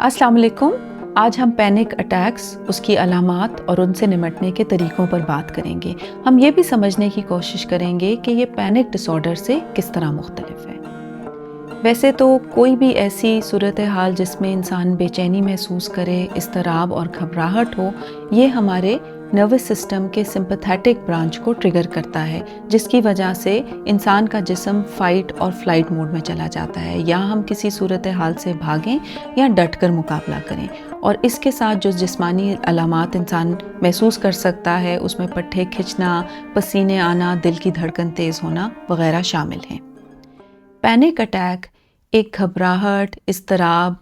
अस्सलाम वालेकुम। आज हम पैनिक अटैक्स, उसकी अलामात और उनसे निमटने के तरीक़ों पर बात करेंगे। हम ये भी समझने की कोशिश करेंगे कि ये पैनिक डिसऑर्डर से किस तरह मुख्तलिफ है। वैसे तो कोई भी ऐसी सूरत हाल जिसमें इंसान बेचैनी महसूस करे, इज़्तिराब और घबराहट हो, ये हमारे नर्वस सिस्टम के सिंपैथेटिक ब्रांच को ट्रिगर करता है, जिसकी वजह से इंसान का जिस्म फ़ाइट और फ्लाइट मोड में चला जाता है, या हम किसी सूरत हाल से भागें या डट कर मुकाबला करें। और इसके साथ जो जिस्मानी अलामात इंसान महसूस कर सकता है, उसमें पट्टे खिंचना, पसीने आना, दिल की धड़कन तेज़ होना वगैरह शामिल हैं। पैनिक अटैक एक घबराहट, इज़्तिराब,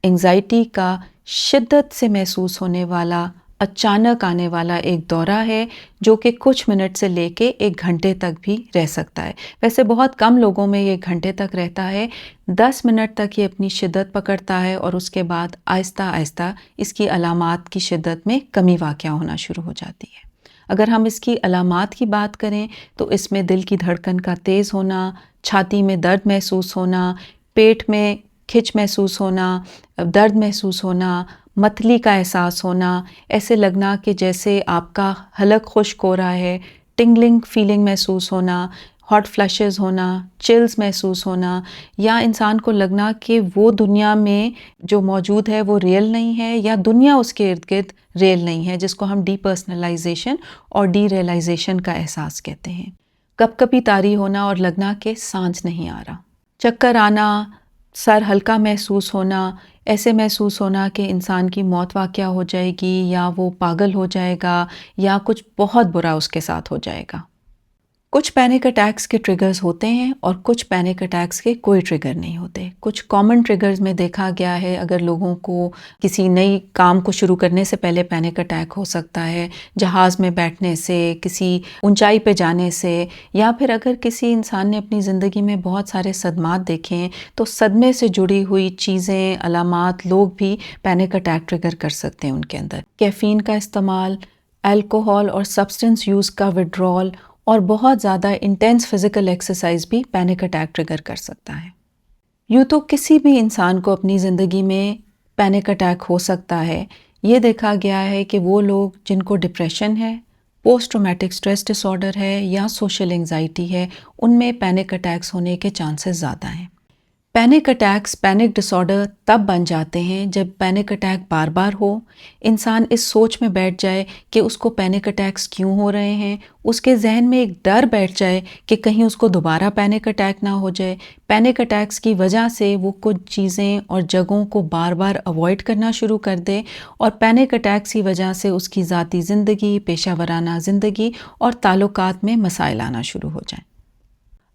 एंग्ज़ाइटी का शिद्दत से महसूस होने वाला, अचानक आने वाला एक दौरा है, जो कि कुछ मिनट से लेके 1 घंटे तक भी रह सकता है। वैसे बहुत कम लोगों में ये 1 घंटे तक रहता है। 10 मिनट तक ये अपनी शिद्दत पकड़ता है और उसके बाद आहिस्ता आहिस्ता इसकी अलामात की शिद्दत में कमी वाक़या होना शुरू हो जाती है। अगर हम इसकी अलामात की बात करें तो इसमें दिल की धड़कन का तेज़ होना, छाती में दर्द महसूस होना, पेट में खिंच महसूस होना, दर्द महसूस होना, मतली का एहसास होना, ऐसे लगना कि जैसे आपका हलक खुश्क हो रहा है, टिंगलिंग फीलिंग महसूस होना, हॉट फ्लैशेस होना, चिल्स महसूस होना, या इंसान को लगना कि वो दुनिया में जो मौजूद है वो रियल नहीं है, या दुनिया उसके इर्द गिर्द रियल नहीं है, जिसको हम डीपर्सनलाइजेशन और डीरियलाइजेशन का एहसास कहते हैं। कपकपी तारी होना और लगना कि सांस नहीं आ रहा, चक्कर आना, सर हल्का महसूस होना, ऐसे महसूस होना कि इंसान की मौत वाक़या हो जाएगी, या वो पागल हो जाएगा, या कुछ बहुत बुरा उसके साथ हो जाएगा। कुछ पैनिक अटैक्स के ट्रिगर्स होते हैं और कुछ पैनिक अटैक्स के कोई ट्रिगर नहीं होते। कुछ कॉमन ट्रिगर्स में देखा गया है, अगर लोगों को किसी नई काम को शुरू करने से पहले पैनिक अटैक हो सकता है, जहाज़ में बैठने से, किसी ऊंचाई पे जाने से, या फिर अगर किसी इंसान ने अपनी ज़िंदगी में बहुत सारे सदमात देखे हैं तो सदमे से जुड़ी हुई चीज़ें, अलामात, लोग भी पैनिक अटैक ट्रिगर कर सकते हैं उनके अंदर। कैफ़ीन का इस्तेमाल, अल्कोहल और सब्सटेंस यूज़ का विड्रॉल और बहुत ज़्यादा इंटेंस फिज़िकल एक्सरसाइज भी पैनिक अटैक ट्रिगर कर सकता है। यूँ तो किसी भी इंसान को अपनी ज़िंदगी में पैनिक अटैक हो सकता है। ये देखा गया है कि वो लोग जिनको डिप्रेशन है, पोस्ट ट्रॉमेटिक स्ट्रेस डिसऑर्डर है या सोशल एंग्जाइटी है, उनमें पैनिक अटैक्स होने के चांसेस ज़्यादा हैं। पैनिक अटैक्स, पैनिक डिसऑर्डर तब बन जाते हैं जब पैनिक अटैक बार बार हो, इंसान इस सोच में बैठ जाए कि उसको पैनिक अटैक्स क्यों हो रहे हैं, उसके जहन में एक डर बैठ जाए कि कहीं उसको दोबारा पैनिक अटैक ना हो जाए। पैनिक अटैक्स की वजह से वो कुछ चीज़ें और जगहों को बार बार अवॉइड करना शुरू कर दे, और पैनिक अटैक्स की वजह से उसकी ज़ाती ज़िंदगी, पेशा वराना ज़िंदगी और ताल्लुकात में मसाइल आना शुरू हो जाएं।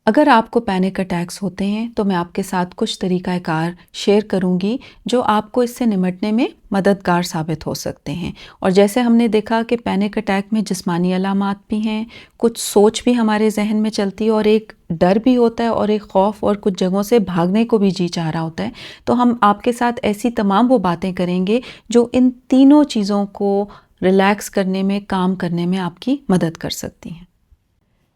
अगर आपको पैनिक अटैक्स होते हैं तो मैं आपके साथ कुछ तरीक़ाकार शेयर करूंगी जो आपको इससे निमटने में मददगार साबित हो सकते हैं। और जैसे हमने देखा कि पैनिक अटैक में जिस्मानी अलामात भी हैं, कुछ सोच भी हमारे जहन में चलती है, और एक डर भी होता है, और एक खौफ, और कुछ जगहों से भागने को भी जी चाह रहा होता है। तो हम आपके साथ ऐसी तमाम वो बातें करेंगे जो इन तीनों चीज़ों को रिलैक्स करने में, काम करने में आपकी मदद कर सकती हैं।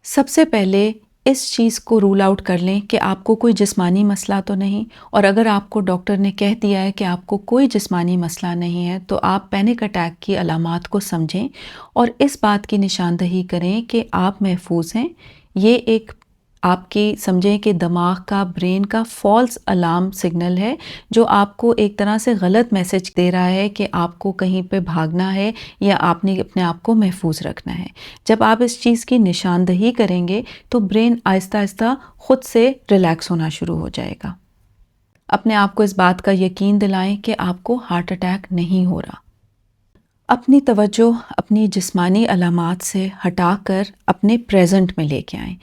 सबसे पहले इस चीज़ को रूल आउट कर लें कि आपको कोई जिस्मानी मसला तो नहीं, और अगर आपको डॉक्टर ने कह दिया है कि आपको कोई जिस्मानी मसला नहीं है तो आप पैनिक अटैक की अलामात को समझें और इस बात की निशानदही करें कि आप महफूज हैं। ये एक आपकी समझें कि दिमाग का, ब्रेन का फॉल्स अलार्म सिग्नल है, जो आपको एक तरह से गलत मैसेज दे रहा है कि आपको कहीं पे भागना है या आपने अपने आप को महफूज रखना है। जब आप इस चीज़ की निशानदही करेंगे तो ब्रेन आहिस्ता आहिस्ता खुद से रिलैक्स होना शुरू हो जाएगा। अपने आप को इस बात का यकीन दिलाएं कि आपको हार्ट अटैक नहीं हो रहा। अपनी तवज्जो अपनी जिस्मानी अलामात से हटाकर अपने प्रेजेंट में लेके आएं।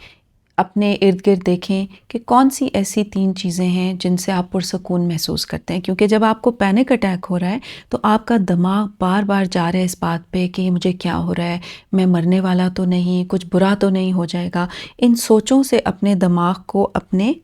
अपने इर्द गिर्द देखें कि कौन सी ऐसी 3 चीज़ें हैं जिनसे आप पुरसकून महसूस करते हैं, क्योंकि जब आपको पैनिक अटैक हो रहा है तो आपका दिमाग बार बार जा रहा है इस बात पे कि मुझे क्या हो रहा है, मैं मरने वाला तो नहीं, कुछ बुरा तो नहीं हो जाएगा। इन सोचों से अपने दिमाग को अपने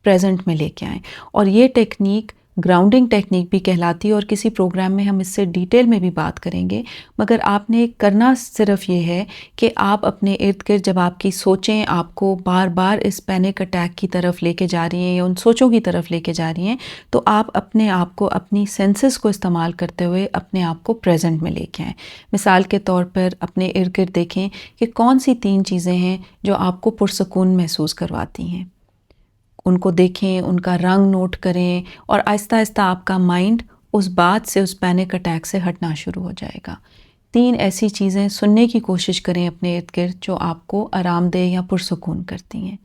प्रेजेंट में लेके आएं, और ये टेक्निक ग्राउंडिंग टेक्निक भी कहलाती है और किसी प्रोग्राम में हम इससे डिटेल में भी बात करेंगे। मगर आपने करना सिर्फ ये है कि आप अपने इर्द गिर्द जब आपकी सोचें आपको बार बार इस पैनिक अटैक की तरफ लेके जा रही हैं या उन सोचों की तरफ लेके जा रही हैं, तो आप अपने आप को अपनी सेंसेस को इस्तेमाल करते हुए अपने आप को प्रेजेंट में लेके आएँ। मिसाल के तौर पर अपने इर्द गिर्द देखें कि कौन सी 3 चीज़ें हैं जो आपको पुरसकून महसूस करवाती हैं। उनको देखें, उनका रंग नोट करें और आहिस्ता आहिस्ता आपका माइंड उस बात से, उस पैनिक अटैक से हटना शुरू हो जाएगा। 3 ऐसी चीज़ें सुनने की कोशिश करें अपने इर्द गिर्द जो आपको आरामदेह या पुरसकून करती हैं।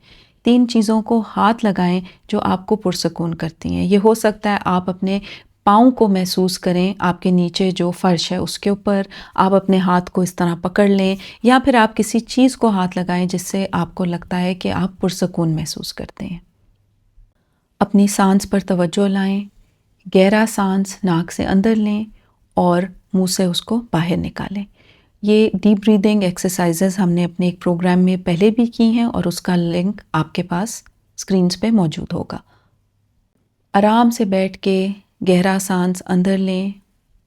3 चीज़ों को हाथ लगाएं जो आपको पुरसकून करती हैं। ये हो सकता है आप अपने पाँव को महसूस करें, आपके नीचे जो फ़र्श है उसके ऊपर आप अपने हाथ को इस तरह पकड़ लें, या फिर आप किसी चीज़ को हाथ लगाएं जिससे आपको लगता है कि आप पुरसकून महसूस करते हैं। अपनी सांस पर तवज्जो लाएं, गहरा सांस नाक से अंदर लें और मुंह से उसको बाहर निकालें। ये डीप ब्रीदिंग एक्सरसाइजेस हमने अपने एक प्रोग्राम में पहले भी की हैं और उसका लिंक आपके पास स्क्रीन्स पे मौजूद होगा। आराम से बैठ के गहरा सांस अंदर लें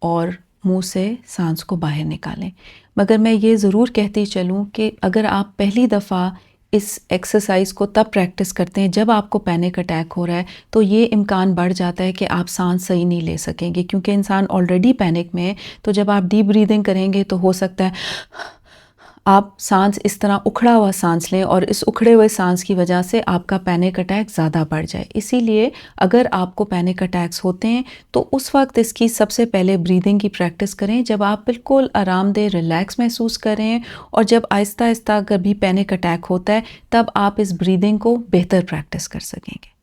और मुंह से सांस को बाहर निकालें। मगर मैं ये ज़रूर कहती चलूँ कि अगर आप पहली दफ़ा इस एक्सरसाइज को तब प्रैक्टिस करते हैं जब आपको पैनिक अटैक हो रहा है, तो ये इम्कान बढ़ जाता है कि आप सांस सही नहीं ले सकेंगे, क्योंकि इंसान ऑलरेडी पैनिक में है। तो जब आप डीप ब्रीदिंग करेंगे तो हो सकता है आप सांस इस तरह उखड़ा हुआ सांस लें और इस उखड़े हुए सांस की वजह से आपका पैनिक अटैक ज़्यादा बढ़ जाए। इसीलिए अगर आपको पैनिक अटैक्स होते हैं तो उस वक्त इसकी सबसे पहले ब्रीदिंग की प्रैक्टिस करें जब आप बिल्कुल आरामदेह रिलैक्स महसूस करें, और जब आहिस्ता आहिस्ता कभी पैनिक अटैक होता है तब आप इस ब्रीदिंग को बेहतर प्रैक्टिस कर सकेंगे।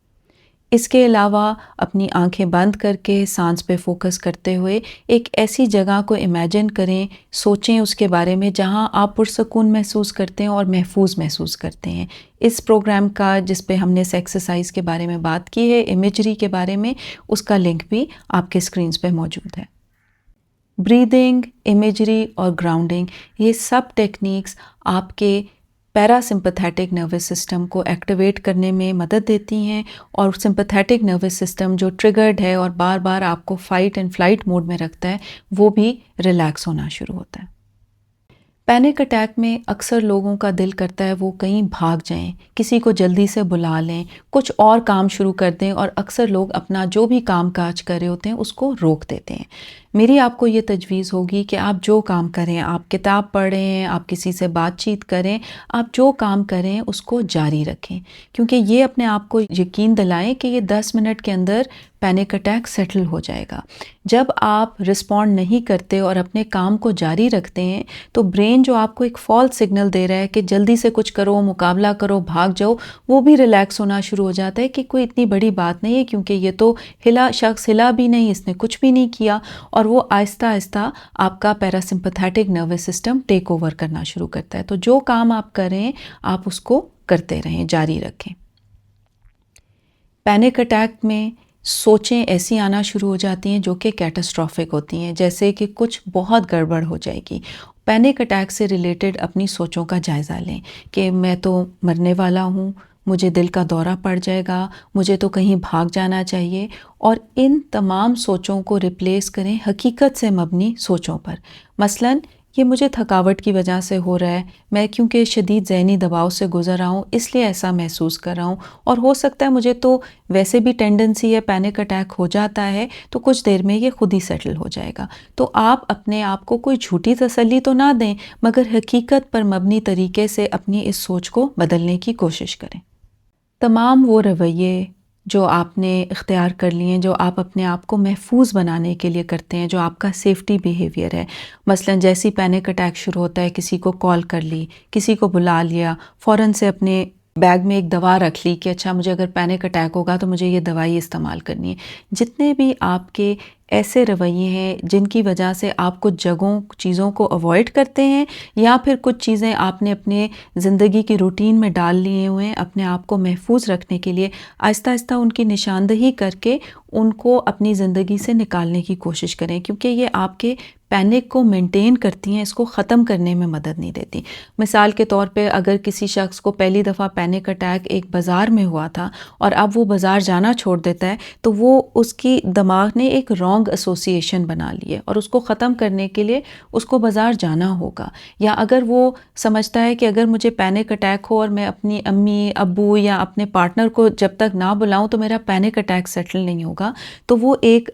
इसके अलावा अपनी आंखें बंद करके सांस पे फोकस करते हुए एक ऐसी जगह को इमेजिन करें, सोचें उसके बारे में जहां आप पुरसकून महसूस करते हैं और महफूज महसूस करते हैं। इस प्रोग्राम का जिस पे हमने इस एक्सरसाइज के बारे में बात की है, इमेजरी के बारे में, उसका लिंक भी आपके स्क्रीन्स पे मौजूद है। ब्रीदिंग, इमेजरी और ग्राउंडिंग, ये सब टेक्निक्स आपके पैरासिम्पथेटिक नर्वस सिस्टम को एक्टिवेट करने में मदद देती हैं, और सिंपैथेटिक नर्वस सिस्टम जो ट्रिगर्ड है और बार बार आपको फाइट एंड फ्लाइट मोड में रखता है, वो भी रिलैक्स होना शुरू होता है। पैनिक अटैक में अक्सर लोगों का दिल करता है वो कहीं भाग जाएं, किसी को जल्दी से बुला लें, कुछ और काम शुरू कर दें, और अक्सर लोग अपना जो भी काम काज कर रहे होते हैं उसको रोक देते हैं। मेरी आपको ये तजवीज़ होगी कि आप जो काम करें, आप किताब पढ़ें, आप किसी से बातचीत करें, आप जो काम करें उसको जारी रखें, क्योंकि ये अपने आप को यकीन दिलाएं कि ये 10 मिनट के अंदर पैनिक अटैक सेटल हो जाएगा। जब आप रिस्पॉन्ड नहीं करते और अपने काम को जारी रखते हैं तो ब्रेन जो आपको एक फॉल्स सिग्नल दे रहा है कि जल्दी से कुछ करो, मुकाबला करो, भाग जाओ, वो भी रिलैक्स होना शुरू हो जाता है कि कोई इतनी बड़ी बात नहीं है, क्योंकि ये तो शख्स हिला भी नहीं, इसने कुछ भी नहीं किया, और वो आहिस्ता आहिस्ता आपका parasympathetic nervous system take over करना शुरू करता है। तो जो काम आप करें आप उसको करते रहें, जारी रखें। पैनिक अटैक में सोचें ऐसी आना शुरू हो जाती हैं जो कि कैटास्ट्रॉफिक होती हैं, जैसे कि कुछ बहुत गड़बड़ हो जाएगी। पैनिक अटैक से रिलेटेड अपनी सोचों का जायज़ा लें कि मैं तो मरने वाला हूँ, मुझे दिल का दौरा पड़ जाएगा, मुझे तो कहीं भाग जाना चाहिए, और इन तमाम सोचों को रिप्लेस करें हकीकत से मबनी सोचों पर। मसलन ये मुझे थकावट की वजह से हो रहा है, मैं क्योंकि शदीद ज़हनी दबाव से गुज़र रहा हूँ इसलिए ऐसा महसूस कर रहा हूँ, और हो सकता है मुझे तो वैसे भी टेंडेंसी है, पैनिक अटैक हो जाता है तो कुछ देर में ये खुद ही सेटल हो जाएगा। तो आप अपने आप को कोई झूठी तसल्ली तो ना दें, मगर हकीकत पर मबनी तरीके से अपनी इस सोच को बदलने की कोशिश करें। तमाम वो रवैये जो आपने इख्तियार कर लिए हैं, जो आप अपने आप को महफूज बनाने के लिए करते हैं, जो आपका सेफ्टी बिहेवियर है, मसलन जैसी पैनिक अटैक शुरू होता है किसी को कॉल कर ली, किसी को बुला लिया, फ़ौरन से अपने बैग में एक दवा रख ली कि अच्छा मुझे अगर पैनिक अटैक होगा तो मुझे ये दवाई इस्तेमाल करनी है। जितने भी आपके ऐसे रवैये हैं जिनकी वजह से आप कुछ जगहों चीज़ों को अवॉइड करते हैं, या फिर कुछ चीज़ें आपने अपने ज़िंदगी की रूटीन में डाल लिए हुए हैं अपने आप को महफूज रखने के लिए, आहिस्ता आहिस्ता उनकी निशानदही करके ان کو اپنی زندگی سے نکالنے کی کوشش کریں، کیونکہ یہ آپ کے پینک کو مینٹین کرتی ہیں، اس کو ختم کرنے میں مدد نہیں دیتی۔ مثال کے طور پہ اگر کسی شخص کو پہلی دفعہ پینک اٹیک ایک بازار میں ہوا تھا اور اب وہ بازار جانا چھوڑ دیتا ہے، تو وہ اس کی دماغ نے ایک رانگ ایسوسیشن بنا لی ہے اور اس کو ختم کرنے کے لیے اس کو بازار جانا ہوگا۔ یا اگر وہ سمجھتا ہے کہ اگر مجھے پینک اٹیک ہو اور میں اپنی امی ابو یا اپنے پارٹنر کو جب تک نہ بلاؤں تو میرا پینک اٹیک سیٹل نہیں ہوگا، تو وہ ایک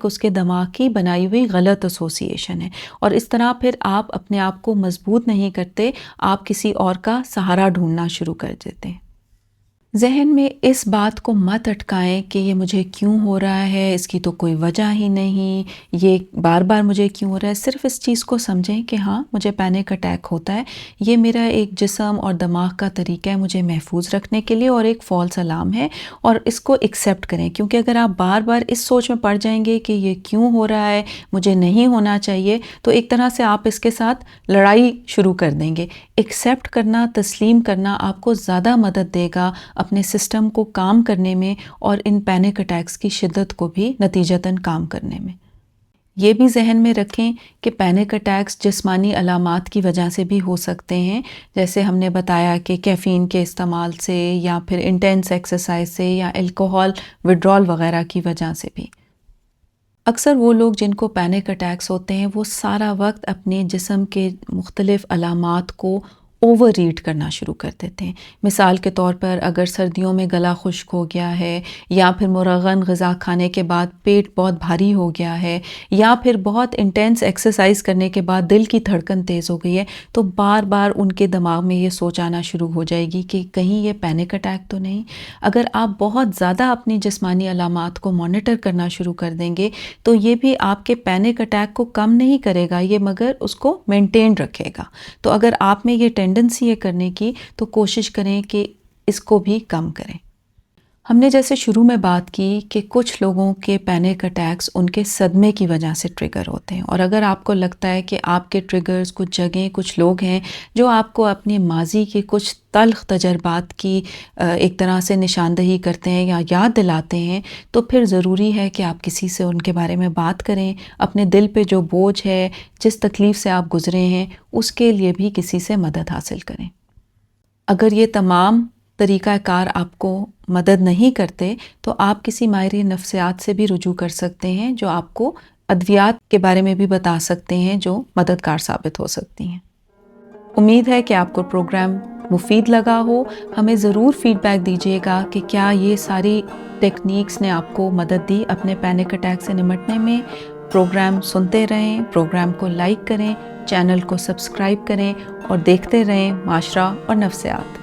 اس کے دماغ کی بنائی ہوئی غلط ایسوسیشن ہے، اور اس طرح پھر آپ اپنے آپ کو مضبوط نہیں کرتے، آپ کسی اور کا سہارا ڈھونڈنا شروع کر دیتے ہیں۔ ذہن میں اس بات کو مت اٹکائیں کہ یہ مجھے کیوں ہو رہا ہے، اس کی تو کوئی وجہ ہی نہیں، یہ بار بار مجھے کیوں ہو رہا ہے۔ صرف اس چیز کو سمجھیں کہ ہاں مجھے پینک اٹیک ہوتا ہے، یہ میرا ایک جسم اور دماغ کا طریقہ ہے مجھے محفوظ رکھنے کے لیے، اور ایک فالس الارم ہے، اور اس کو ایکسیپٹ کریں، کیونکہ اگر آپ بار بار اس سوچ میں پڑ جائیں گے کہ یہ کیوں ہو رہا ہے، مجھے نہیں ہونا چاہیے، تو ایک طرح سے آپ اس کے ساتھ لڑائی شروع کر دیں گے۔ ایکسیپٹ کرنا، تسلیم کرنا آپ کو زیادہ مدد دے گا اپنے سسٹم کو کام کرنے میں، اور ان پینک اٹیکس کی شدت کو بھی نتیجتاً کام کرنے میں۔ یہ بھی ذہن میں رکھیں کہ پینک اٹیکس جسمانی علامات کی وجہ سے بھی ہو سکتے ہیں، جیسے ہم نے بتایا کہ کیفین کے استعمال سے، یا پھر انٹینس ایکسرسائز سے، یا الکوہول وڈرال وغیرہ کی وجہ سے بھی۔ اکثر وہ لوگ جن کو پینک اٹیکس ہوتے ہیں وہ سارا وقت اپنے جسم کے مختلف علامات کو اوور ریڈ کرنا شروع کر دیتے ہیں۔ مثال کے طور پر اگر سردیوں میں گلا خشک ہو گیا ہے، یا پھر مرغن غذا کھانے کے بعد پیٹ بہت بھاری ہو گیا ہے، یا پھر بہت انٹینس ایکسرسائز کرنے کے بعد دل کی دھڑکن تیز ہو گئی ہے، تو بار بار ان کے دماغ میں یہ سوچ آنا شروع ہو جائے گی کہ کہیں یہ پینک اٹیک تو نہیں۔ اگر آپ بہت زیادہ اپنی جسمانی علامات کو مانیٹر کرنا شروع کر دیں گے تو یہ بھی آپ کے پینک اٹیک کو کم نہیں کرے گا، یہ مگر اس کو مینٹین رکھے گا۔ تو اگر آپ میں یہ ٹینڈنسی ہے کرنے کی، تو کوشش کریں کہ اس کو بھی کم کریں۔ ہم نے جیسے شروع میں بات کی کہ کچھ لوگوں کے پینک اٹیکس ان کے صدمے کی وجہ سے ٹریگر ہوتے ہیں، اور اگر آپ کو لگتا ہے کہ آپ کے ٹریگرز کچھ جگہیں، کچھ لوگ ہیں جو آپ کو اپنے ماضی کے کچھ تلخ تجربات کی ایک طرح سے نشاندہی کرتے ہیں یا یاد دلاتے ہیں، تو پھر ضروری ہے کہ آپ کسی سے ان کے بارے میں بات کریں، اپنے دل پہ جو بوجھ ہے، جس تکلیف سے آپ گزرے ہیں، اس کے لیے بھی کسی سے مدد حاصل کریں۔ اگر یہ تمام طریقہ کار آپ کو مدد نہیں کرتے تو آپ کسی ماہر نفسیات سے بھی رجوع کر سکتے ہیں، جو آپ کو ادویات کے بارے میں بھی بتا سکتے ہیں جو مددگار ثابت ہو سکتی ہیں۔ امید ہے کہ آپ کو پروگرام مفید لگا ہو۔ ہمیں ضرور فیڈ بیک دیجیے گا کہ کیا یہ ساری ٹیکنیکس نے آپ کو مدد دی اپنے پینک اٹیک سے نمٹنے میں۔ پروگرام سنتے رہیں، پروگرام کو لائک کریں، چینل کو سبسکرائب کریں، اور دیکھتے رہیں معاشرہ اور نفسیات۔